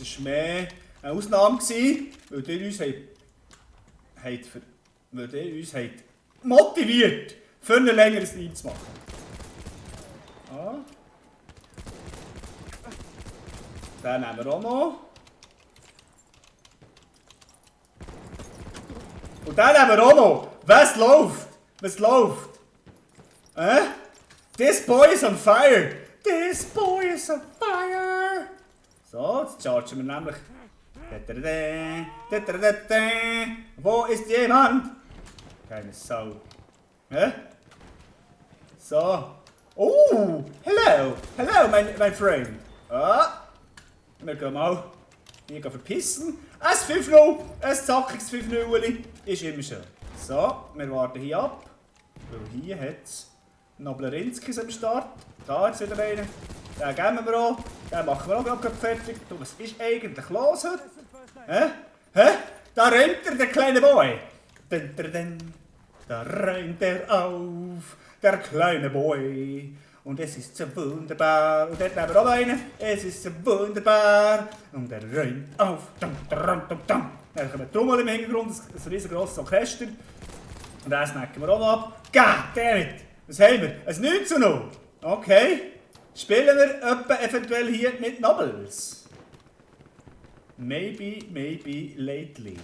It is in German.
Das war mehr eine Ausnahme, weil ihr uns habt motiviert, für einen längeren Stream zu machen. Ah. Den nehmen wir auch noch. Und den nehmen wir auch noch. Was läuft? Was läuft? This boy is on fire! This boy is on fire! So, jetzt chargen wir nämlich. Wo ist jemand? Keine Sau. So. Oh! Hello! Hello, mein Freund! Ah! Wir gehen mal hier verpissen. Ein 5-0, ein zackiges 5-0 ist immer schön. So, wir warten hier ab. Weil hier hat es Noblerinskis am Start. Da ist wieder einer. Den geben wir auch. Den machen wir auch gerade fertig. Du, was ist eigentlich los heute? Da rennt der kleine Boy. Da rennt auf, der kleine Boy. Und es ist so wunderbar. Und dort nehmen wir auch einen. Es ist so wunderbar. Und er rennt auf. Dann kommt eine Trommel im Hintergrund, ein riesengroßes Orchester. Und das snacken wir auch noch ab. Goddammit! Was haben wir? Ein 9:0. Okay. Spielen wir etwa eventuell hier mit Nobles? Maybe lately.